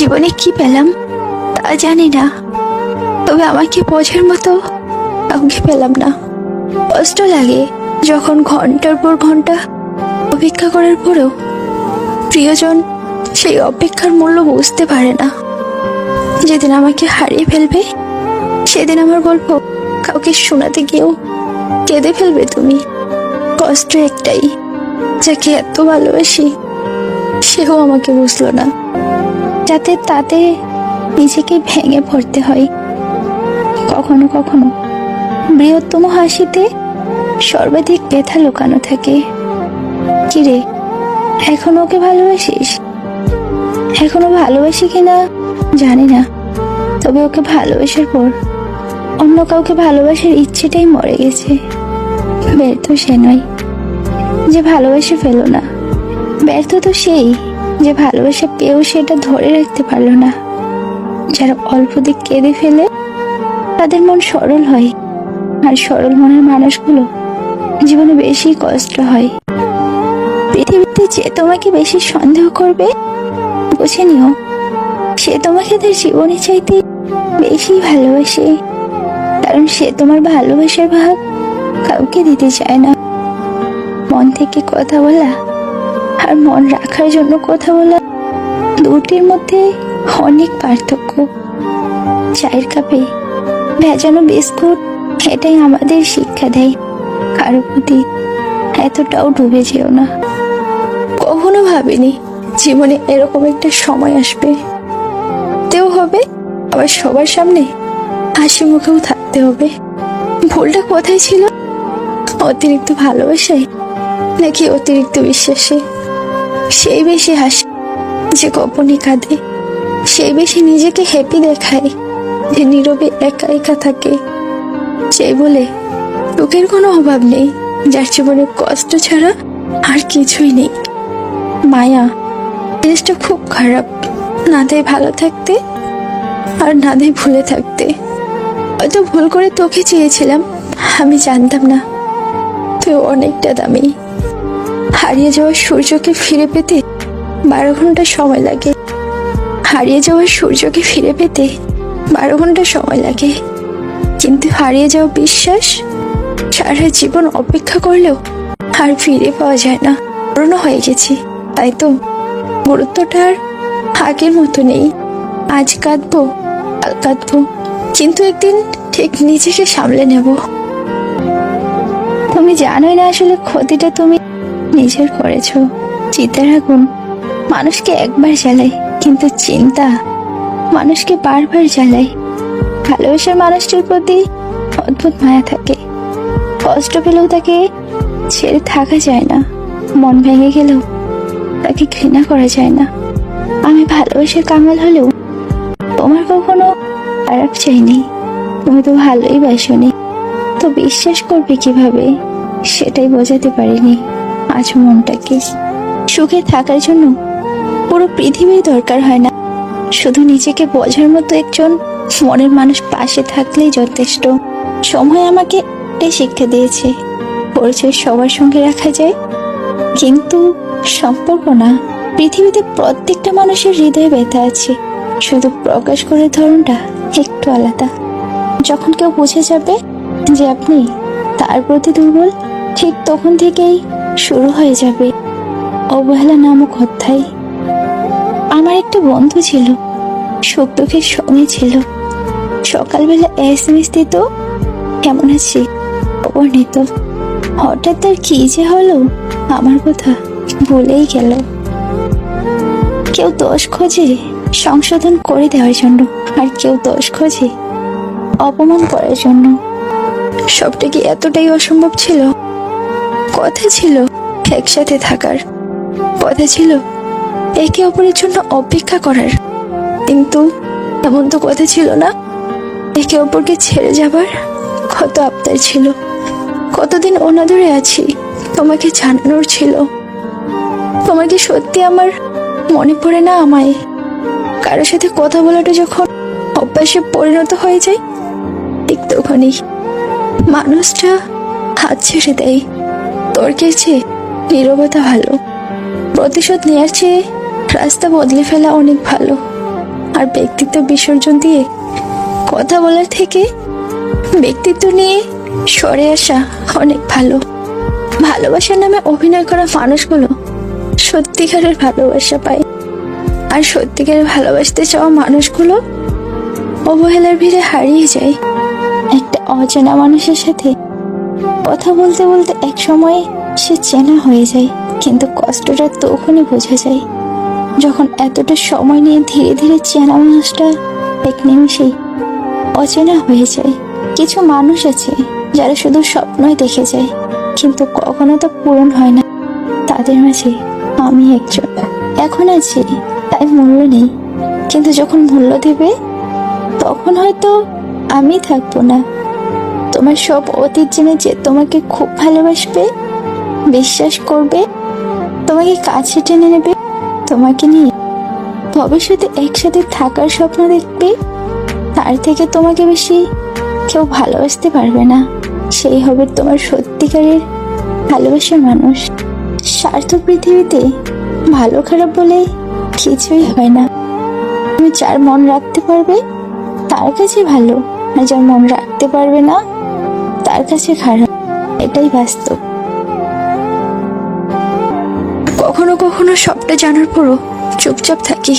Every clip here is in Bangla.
জীবনে কি পেলাম তা জানি না, তবে আমাকে বোঝার মতো কাউকে পেলাম না। কষ্ট লাগে যখন ঘন্টার পর ঘন্টা অপেক্ষা করার পরেও প্রিয়জন সেই অপেক্ষার মূল্য বুঝতে পারে না। যেদিন আমাকে হারিয়ে ফেলবে সেদিন আমার গল্প কাউকে শোনাতে গিয়েও কেঁদে ফেলবে তুমি। কষ্ট একটাই, যাকে এত ভালোবাসি সেও আমাকে বুঝলো না, যাতে তাতে নিজেকে ভেঙে পড়তে হয়। কখনো কখনো বৃহত্তম হাসিতে সর্বাধিক ব্যথা লুকানো থাকে। কিরে, এখনো ওকে ভালোবাসিস? এখনো ভালোবাসি কিনা জানি না, তবে ওকে ভালোবাসার পর অন্য কাউকে ভালোবাসার ইচ্ছেটাই মরে গেছে। ব্যর্থ সে নয় যে ভালোবেসে ফেলো না, ব্যর্থ তো সেই যে ভালোবাসা পেয়েও সেটা ধরে রাখতে পারলো না। যারা অল্প দিক কেঁদে ফেলে তাদের মন সরল হয়, আর সরল মনের মানুষগুলো জীবনে বেশি কষ্ট হয়। পৃথিবীতে যে তোমাকে বেশি সন্দেহ করবে বুঝে নিও, সে তোমাকে তার জীবনে চাইতে বেশি ভালোবাসে, কারণ সে তোমার ভালোবাসার ভাগ কাউকে দিতে চায় না। মন থেকে কথা বলা আর মন রাখার জন্য কথা বলা দুটির মধ্যে অনেক পার্থক্য। চায়ের কাপে ভেজানো বিস্কুট এটাই আমাদের শিক্ষা দেয়, কারো প্রতি এতটাও ডুবে যেও না। কখনো ভাবিনি জীবনে এরকম একটা সময় আসবে, তেও হবে, আবার সবার সামনে হাসি মুখেও থাকতে হবে। ভুলটা কোথায় ছিল? অতিরিক্ত ভালোবাসায় নাকি অতিরিক্ত বিশ্বাসে? সেই বেশি হাসে যে গোপনে কাঁদে, সেই বেশি নিজেকে হ্যাপি দেখায় যে নীরবে একা একা থাকে। সেই বলে সুখের কোনো অভাব নেই যার জীবনে কষ্ট ছাড়া আর কিছুই নেই। মায়া জিনিসটা খুব খারাপ, না দেয় ভালো থাকতে আর না দেয় ভুলে থাকতে। হয়তো ভুল করে তোকে চেয়েছিলাম, আমি জানতাম না তুই অনেকটা দামি। হারিয়ে যাওয়া সূর্যকে ফিরে পেতে 12 ঘন্টা সময় লাগে, হারিয়ে যাওয়া সূর্যকে ফিরে পেতে 12 ঘন্টা সময় লাগে, কিন্তু হারিয়ে যাওয়া বিশ্বাস সারা জীবন অপেক্ষা করলেও আর ফিরে পাওয়া যায় না। পুরনো হয়ে গেছি, তাই তো গুরুত্বটা আর আগের মতো নেই। আজ কাঁদবো, কাল কাঁদবো, কিন্তু একদিন ঠিক নিজেকে সামলে নেব। তুমি জানোই না আসলে ক্ষতিটা তুমি নিজের করেছো। চিন্তার আগুন মানুষকে একবার জ্বালায়, কিন্তু চিন্তা মানুষকে বারবার জ্বালায়। ভালোবাসার মানুষটির প্রতি অদ্ভুত মায়া থাকে, কষ্ট পেলেও তাকে ছেড়ে থাকা যায় না, মন ভেঙে গেলেও তাকে ঘৃণা করা যায় না। আমি ভালোবাসার কাঙাল হলেও তোমার কখনো খারাপ চাইনি, তুমি তো ভালোই বাসনি, তো বিশ্বাস করবে কিভাবে সেটাই বোঝাতে পারিনি আজ মনটাকে। সুখে থাকার জন্য পুরো পৃথিবীর দরকার হয় না, শুধু নিজেকে বোঝার মতো একজন মনের মানুষ পাশে থাকলেই যথেষ্ট। সময় আমাকে এটাই শিক্ষা দিয়েছে, পরিচয় সবার সঙ্গে রাখা যায়, কিন্তু সম্পর্ক না। পৃথিবীতে প্রত্যেকটা মানুষের হৃদয়ে ব্যথা আছে, শুধু প্রকাশ করার ধরনটা একটু আলাদা। যখন কেউ বুঝে যাবে যে আপনি তার প্রতি দুর্বল, ঠিক তখন থেকেই শুরু হয়ে যাবে অবহেলা নামক অধ্যায়। আমার একটা বন্ধু ছিল, সুখ দুঃখের সঙ্গে ছিল। সকালবেলা SMS দিত, কেমন আছি, খবর নিত। হঠাৎ তার কি যে হলো আমার কথা ভুলেই গেল। কেউ দোষ খোঁজে সংশোধন করে দেওয়ার জন্য, আর কেউ দোষ খোঁজে অপমান করার জন্য। সবটা কি এতটাই অসম্ভব ছিল? কথা ছিল একসাথে থাকার, কথা ছিল একে অপরের জন্য অপেক্ষা করার, কিন্তু এমন তো কথা ছিল না। একে অপরকে ছেড়ে যাবার কত আবদার ছিল, কতদিন অনাদরে আছি তোমাকে জানানোর ছিল। তোমার কি সত্যি আমার মনে পড়ে না আমায়? কারোর সাথে কথা বলাটা যখন অভ্যাসে পরিণত হয়ে যায়, ঠিক তখনই মানুষটা হাত ছেড়ে দেয়। তর্কের চেয়ে নীরবতা ভালো, প্রতিশোধ নেওয়ার চেয়ে রাস্তা বদলে ফেলা অনেক ভালো। আর ব্যক্তিত্ব বিসর্জন দিয়ে কথা বলার থেকে ব্যক্তিত্ব নিয়ে সরে আসা অনেক ভালো। ভালোবাসার নামে অভিনয় করা মানুষগুলো সত্যিকারের ভালোবাসা পায়, আর সত্যিকারের ভালোবাসতে চাওয়া মানুষগুলো অবহেলার ভিড়ে হারিয়ে যায়। একটা অচেনা মানুষের সাথে কথা বলতে বলতে এক সময়ে সে চেনা হয়ে যায়, কিন্তু কষ্টটা তখনই বোঝা যায় যখন এতটা সময় নিয়ে ধীরে ধীরে চেনা মানুষটা এক নিমেষেই অচেনা হয়ে যায়। কিছু মানুষ আছে যারা শুধু স্বপ্নই দেখে যায়, কিন্তু কখনো তো পূরণ হয় না। তাদের মাঝে আমি একজন। এখন আছি তাই মূল্য নেই, কিন্তু যখন মূল্য দেবে তখন হয়তো আমি থাকবো না। তোমার সব অতীত জেনে যে তোমাকে খুব ভালোবাসবে, বিশ্বাস করবে, তোমাকে কাছে টেনে নেবে, তোমাকে নিয়ে ভবিষ্যতে একসাথে থাকার স্বপ্ন দেখবে, তার থেকে তোমাকে বেশি কেউ ভালোবাসতে পারবে না। সেই হবে তোমার সত্যিকারের ভালোবাসার মানুষ। স্বার্থ পৃথিবীতে ভালো খারাপ বলে কিছুই হয় না। তুমি যার মন রাখতে পারবে তার কাছে ভালো, আর যার মন রাখতে পারবে না তার কাছে খারাপ। এটাই বাস্তব। কখনো কখনো সবটা জানার পরও চুপচাপ থাকি।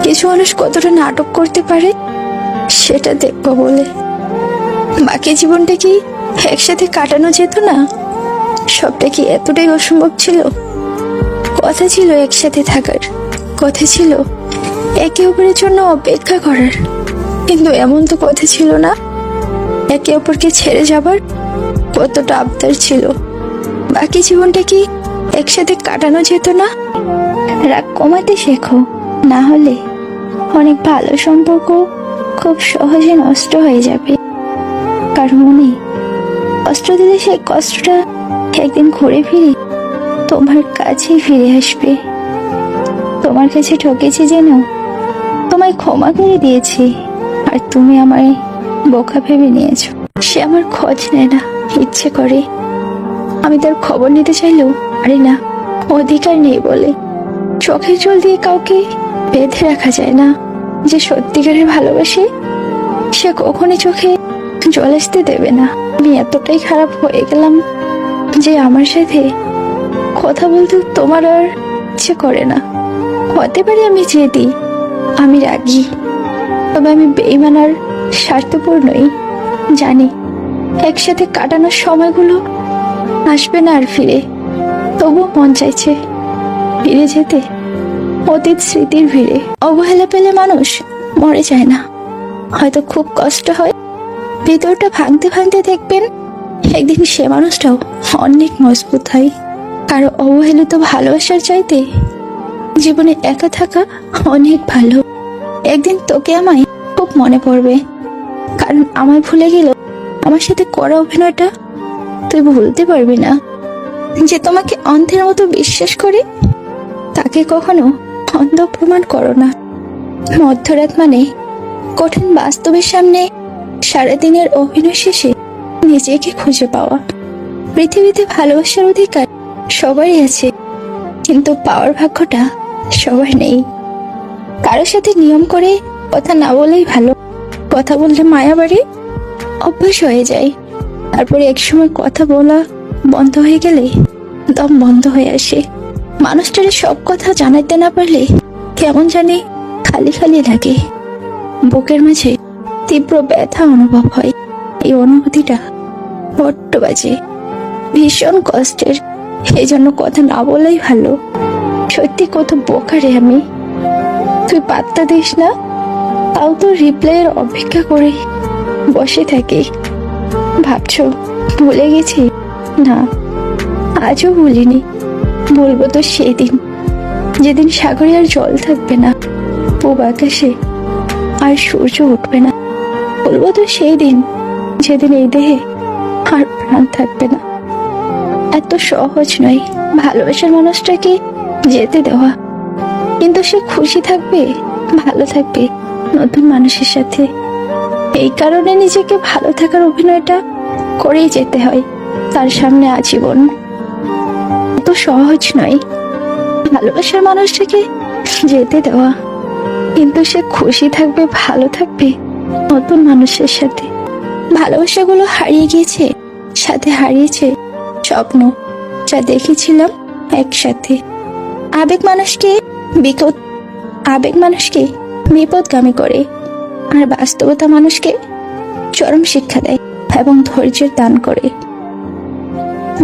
কিছু মানুষ কতটা নাটক করতে পারে সেটা দেখবো বলে। বাকি জীবনটা কি একসাথে কাটানো যেত না? সবটা কি এতটাই অসম্ভব ছিল? কথা ছিল একসাথে থাকার, কথা ছিল একে অপরের জন্য অপেক্ষা করার, কিন্তু এমন তো কথা ছিল না একে অপরকে ছেড়ে যাবার। কতটা আবদার ছিল। বাকি জীবনটা কি একসাথে কাটানো যেত না? রাগ কমাতে শেখো, না হলে অনেক ভালো সম্পর্ক খুব সহজে নষ্ট হয়ে যাবে। কারণ মনে কষ্ট দিলে সেই কষ্টটা একদিন ঘুরে ফিরে তোমার কাছেই ফিরে আসবে। তোমার কাছে ঠকেছি যেন তোমায় ক্ষমা করে দিয়েছি, আর তুমি আমায় বোকা ভেবে নিয়েছো। সে আমার খোঁজ নেয় না, ইচ্ছে করে। আমি তার খবর নিতে চাইলেও আরে না, অধিকার নেই বলে। চোখের জল দিয়ে কাউকে বেঁধে রাখা যায় না। যে সত্যিকারের ভালোবাসে সে কখনই চোখে জল আসতে দেবে না। আমি এতটাই খারাপ হয়ে গেলাম যে আমার সাথে কথা বলতে তোমার আর ইচ্ছে করে না। হতে পারে আমি জেদি, আমি রাগী, তবে আমি বেঈমান আর স্বার্থপর নই। জানি একসাথে কাটানোর সময়গুলো আসবে না আর ফিরে, তবুও মন চাইছে ফিরে যেতে অতীত স্মৃতির ভিড়ে। অবহেলা পেলে মানুষ মরে যায় না, হয়তো খুব কষ্ট হয়। ভেতরটা ভাঙতে ভাঙতে দেখবেন একদিন সে মানুষটাও অনেক মজবুত হয়। কারো অবহেলিত ভালোবাসার চাইতে জীবনে একা থাকা অনেক ভালো। একদিন তোকে আমায় খুব মনে পড়বে, কারণ আমায় ভুলে গেল আমার সাথে করা অভিনয়টা তুই ভুলতে পারবি না। যে তোমাকে অন্ধের মতো বিশ্বাস করে তাকে কখনো অন্ধ প্রমাণ করো না। মধ্যরাত মানে কঠিন বাস্তবের সামনে সারাদিনের অভিনয় শেষে নিজেকে খুঁজে পাওয়া। পৃথিবীতে ভালোবাসার অধিকার সবারই আছে, কিন্তু পাওয়ার ভাগ্যটা সবার নেই। কারোর সাথে নিয়ম করে কথা না বলেই ভালো। কথা বললে মায়া বাড়ে, অভ্যাস হয়ে যায়। তারপরে একসময় কথা বলা বন্ধ হয়ে গেলে দম বন্ধ হয়ে আসে। মানুষটারে সব কথা জানাইতে না পারলে কেমন জানি খালি খালি লাগে। বুকের মাঝে তীব্র ব্যথা অনুভব হয়। এই অনুভূতিটা বড্ড বাজে, ভীষণ কষ্টের। এই জন্য কথা না বলাই ভালো। সত্যি কত বোকা রে আমি। তুই পাত্তা দিস না, তাও তো রিপ্লাইয়ের অপেক্ষা করে বসে থাকি। ভাবছো ভুলে গেছি? না, আজও ভুলিনি। বলবো তো সেদিন, যেদিন সাগরে আর জল থাকবে না, পূব আকাশে আর সূর্য উঠবে না। বলবো তো সেই দিন যেদিন এই দেহে আর প্রাণ থাকবে না। এত সহজ নয় ভালোবাসার মানুষটাকে যেতে দেওয়া, কিন্তু সে খুশি থাকবে, ভালো থাকবে নতুন মানুষের সাথে। এই কারণে নিজেকে ভালো থাকার অভিনয়টা করেই যেতে হয় তার সামনে আজীবন। এত সহজ নয় ভালোবাসার মানুষটাকে যেতে দেওয়া। কিন্তু সে খুশি থাকবে, ভালো থাকবে নতুন মানুষের সাথে। ভালোবাসাগুলো হারিয়ে গিয়েছে, সাথে হারিয়েছে স্বপ্ন যা দেখেছিলাম একসাথে। আবেগ মানুষকে বিপদ আবেগ মানুষকে বিপদগামী করে, আর বাস্তবতা মানুষকে চরম শিক্ষা দেয় এবং ধৈর্যের দান করে।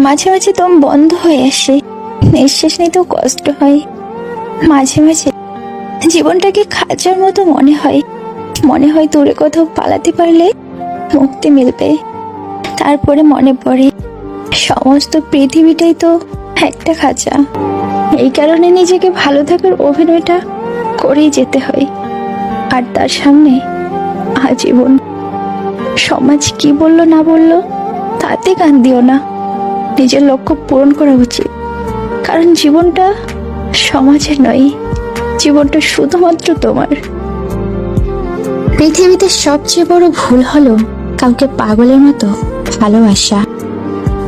মাঝে মাঝে দম বন্ধ হয়ে আসে, নিঃশ্বাস নিতেও কষ্ট হয়। মাঝে মাঝে জীবনটাকে খাঁচার মতো মনে হয় দূরে কোথাও পালাতে পারলে মুক্তি মিলবে। তারপরে মনে পড়ে সমস্ত পৃথিবীটাই তো একটা খাঁচা। এই কারণে নিজেকে ভালো থাকার অভিনয়টা করেই যেতে হয়। আর তার সামনে আজীবন। সমাজ কি বললো না বললো তাতে কান দিও না, নিজের লক্ষ্য পূরণ করা উচিত। কারণ জীবনটা সমাজের নয়, জীবনটা শুধুমাত্র তোমার। পৃথিবীতে সবচেয়ে বড় ভুল হলো কাউকে পাগলের মতো ভালোবাসা।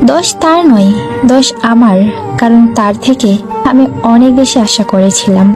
দোষ তার নয়, দোষ আমার, কারণ তার থেকে আমি অনেক বেশি আশা করেছিলাম।